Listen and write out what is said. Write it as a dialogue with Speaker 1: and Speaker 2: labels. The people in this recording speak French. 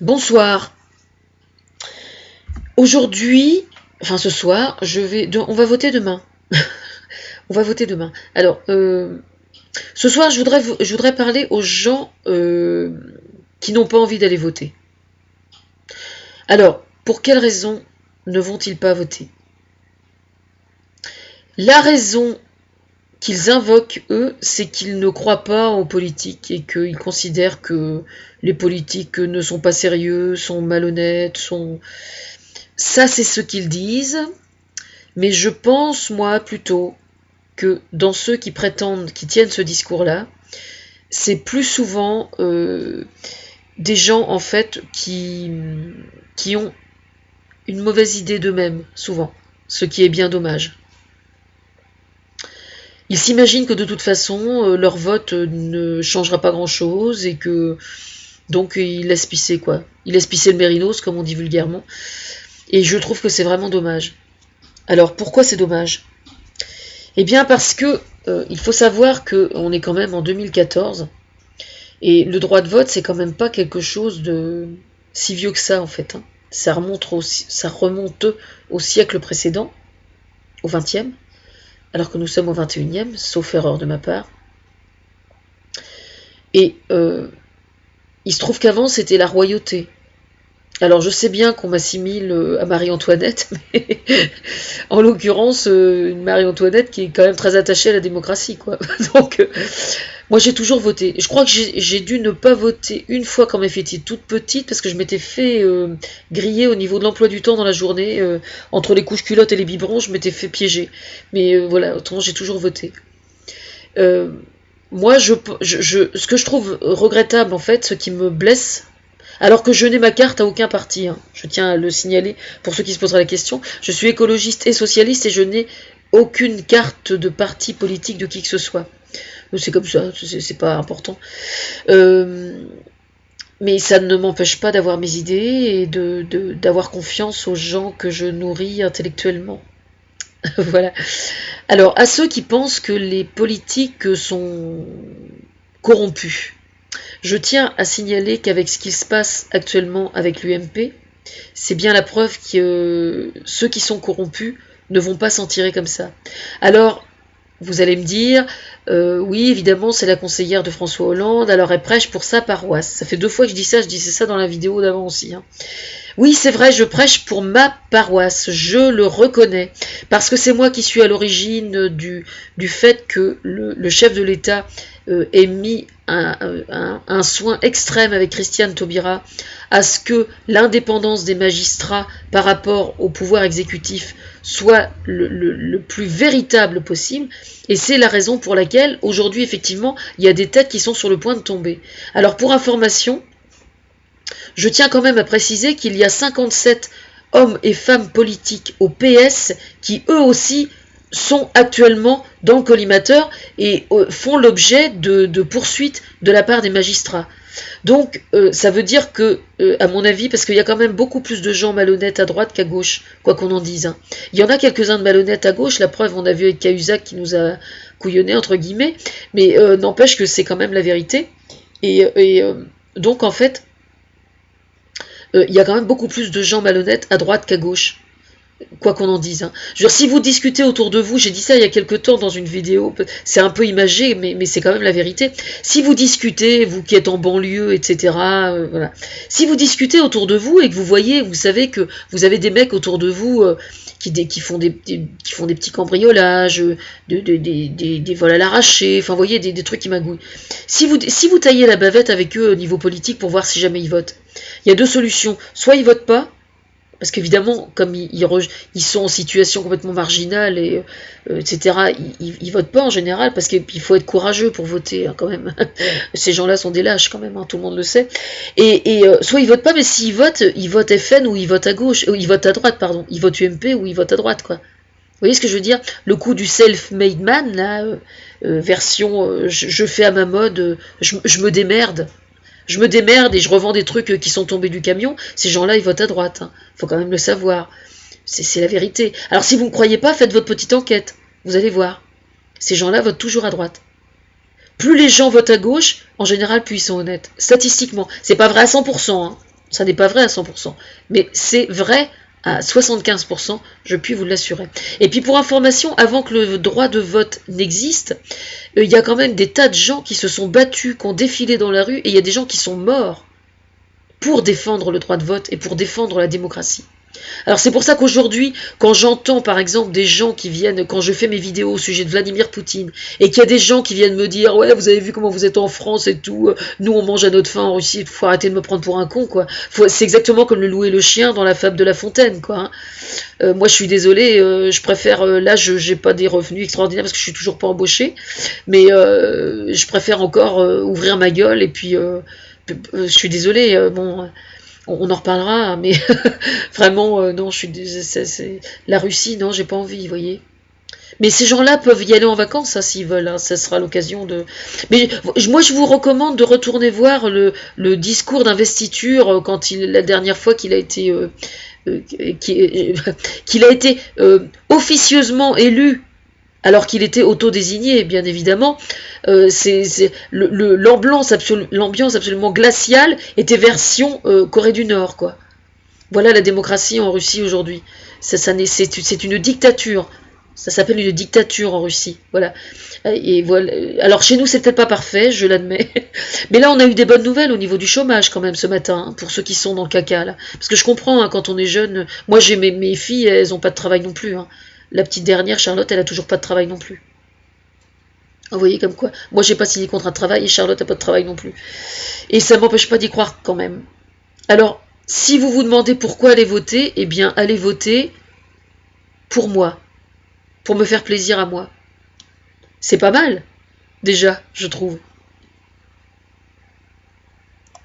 Speaker 1: Bonsoir. Aujourd'hui, enfin ce soir, on va voter demain. On va voter demain. Alors, ce soir, je voudrais parler aux gens qui n'ont pas envie d'aller voter. Alors, pour quelle raison ne vont-ils pas voter? La raison qu'ils invoquent, eux, c'est qu'ils ne croient pas aux politiques et qu'ils considèrent que les politiques ne sont pas sérieux, sont malhonnêtes, sont... Ça, c'est ce qu'ils disent, mais je pense, moi, plutôt, que dans ceux qui prétendent, qui tiennent ce discours-là, c'est plus souvent des gens, en fait, qui ont une mauvaise idée d'eux-mêmes, souvent, ce qui est bien dommage. Ils s'imaginent que de toute façon, leur vote ne changera pas grand-chose et que donc ils laissent pisser quoi. Ils laissent pisser le mérinos, comme on dit vulgairement. Et je trouve que c'est vraiment dommage. Alors pourquoi c'est dommage? Eh bien parce que il faut savoir qu'on est quand même en 2014 et le droit de vote c'est quand même pas quelque chose de si vieux que ça en fait. Hein. Ça remonte au siècle précédent, au XXe. Alors que nous sommes au 21e, sauf erreur de ma part. Et il se trouve qu'avant, c'était la royauté. Alors je sais bien qu'on m'assimile à Marie-Antoinette, mais en l'occurrence, une Marie-Antoinette qui est quand même très attachée à la démocratie, quoi. Donc, moi j'ai toujours voté. Je crois que j'ai dû ne pas voter une fois quand ma fille était toute petite, parce que je m'étais fait griller au niveau de l'emploi du temps dans la journée, entre les couches culottes et les biberons, je m'étais fait piéger. Mais voilà, autrement j'ai toujours voté. Moi, ce que je trouve regrettable, en fait, ce qui me blesse, alors que je n'ai ma carte à aucun parti, hein, je tiens à le signaler pour ceux qui se poseraient la question, je suis écologiste et socialiste et je n'ai aucune carte de parti politique de qui que ce soit. C'est comme ça, c'est pas important. Mais ça ne m'empêche pas d'avoir mes idées et d'avoir confiance aux gens que je nourris intellectuellement. Voilà. Alors, à ceux qui pensent que les politiques sont corrompus, je tiens à signaler qu'avec ce qui se passe actuellement avec l'UMP, c'est bien la preuve que ceux qui sont corrompus ne vont pas s'en tirer comme ça. Alors, vous allez me dire, oui, évidemment, c'est la conseillère de François Hollande, alors elle prêche pour sa paroisse. Ça fait 2 fois que je dis ça, je disais ça dans la vidéo d'avant aussi. Hein. Oui, c'est vrai, je prêche pour ma paroisse, je le reconnais, parce que c'est moi qui suis à l'origine du fait que le chef de l'État ait mis un soin extrême avec Christiane Taubira à ce que l'indépendance des magistrats par rapport au pouvoir exécutif soit le plus véritable possible, et c'est la raison pour laquelle aujourd'hui effectivement il y a des têtes qui sont sur le point de tomber. Alors pour information, je tiens quand même à préciser qu'il y a 57 hommes et femmes politiques au PS qui eux aussi sont actuellement dans le collimateur et font l'objet de poursuites de la part des magistrats. Donc ça veut dire que, à mon avis, parce qu'il y a quand même beaucoup plus de gens malhonnêtes à droite qu'à gauche, quoi qu'on en dise. Hein. Il y en a quelques-uns de malhonnêtes à gauche, la preuve on a vu avec Cahuzac qui nous a couillonné entre guillemets, mais n'empêche que c'est quand même la vérité. Et donc en fait, il y a quand même beaucoup plus de gens malhonnêtes à droite qu'à gauche. Quoi qu'on en dise. Hein. Je veux dire, si vous discutez autour de vous, j'ai dit ça il y a quelque temps dans une vidéo, c'est un peu imagé, mais c'est quand même la vérité. Si vous discutez, vous qui êtes en banlieue, etc., voilà. Si vous discutez autour de vous et que vous voyez, vous savez que vous avez des mecs autour de vous qui font des petits cambriolages, des vols à l'arraché, enfin, vous voyez, des trucs qui magouillent. Si vous taillez la bavette avec eux au niveau politique pour voir si jamais ils votent, il y a 2 solutions. Soit ils votent pas, parce qu'évidemment, comme ils sont en situation complètement marginale, et, etc., ils votent pas en général, parce qu'il faut être courageux pour voter, hein, quand même. Ces gens-là sont des lâches, quand même, hein, tout le monde le sait. Et soit ils votent pas, mais s'ils votent FN ou ils votent à gauche, ou ils votent à droite, pardon. Ils votent UMP ou ils votent à droite, quoi. Vous voyez ce que je veux dire? Le coup du self-made man, là, version je fais à ma mode, je me démerde. Je me démerde et je revends des trucs qui sont tombés du camion, ces gens-là, ils votent à droite. Hein. Faut quand même le savoir. C'est la vérité. Alors si vous ne me croyez pas, faites votre petite enquête. Vous allez voir. Ces gens-là votent toujours à droite. Plus les gens votent à gauche, en général, plus ils sont honnêtes. Statistiquement. C'est pas vrai à 100%. Hein. Ça n'est pas vrai à 100%, mais c'est vrai à 75%, je puis vous l'assurer. Et puis pour information, avant que le droit de vote n'existe, il y a quand même des tas de gens qui se sont battus, qui ont défilé dans la rue, et il y a des gens qui sont morts pour défendre le droit de vote et pour défendre la démocratie. Alors c'est pour ça qu'aujourd'hui, quand j'entends par exemple des gens qui viennent, quand je fais mes vidéos au sujet de Vladimir Poutine, et qu'il y a des gens qui viennent me dire ouais vous avez vu comment vous êtes en France et tout, nous on mange à notre faim en Russie, faut arrêter de me prendre pour un con quoi. C'est exactement comme le loup et le chien dans la fable de La Fontaine quoi. Moi je suis désolée, je préfère, là j'ai pas des revenus extraordinaires parce que je suis toujours pas embauchée, mais je préfère encore ouvrir ma gueule et puis je suis désolée, bon on en reparlera, mais vraiment, non, la Russie, non, j'ai pas envie, vous voyez. Mais ces gens-là peuvent y aller en vacances, ça, s'ils veulent, hein, ça sera l'occasion de... Mais moi, je vous recommande de retourner voir le discours d'investiture la dernière fois qu'il a été... qu'il a été officieusement élu alors qu'il était autodésigné, bien évidemment, l'ambiance absolument glaciale était version Corée du Nord, quoi. Voilà la démocratie en Russie aujourd'hui. C'est une dictature. Ça s'appelle une dictature en Russie. Voilà. Et voilà. Alors chez nous, c'est peut-être pas parfait, je l'admets. Mais là, on a eu des bonnes nouvelles au niveau du chômage quand même ce matin, hein, pour ceux qui sont dans le caca là. Parce que je comprends, hein, quand on est jeune. Moi, j'ai mes filles, elles ont pas de travail non plus. Hein. La petite dernière, Charlotte, elle a toujours pas de travail non plus. Vous voyez comme quoi. Moi, j'ai pas signé contrat de travail et Charlotte a pas de travail non plus. Et ça m'empêche pas d'y croire quand même. Alors, si vous vous demandez pourquoi aller voter, eh bien, allez voter pour moi, pour me faire plaisir à moi. C'est pas mal, déjà, je trouve.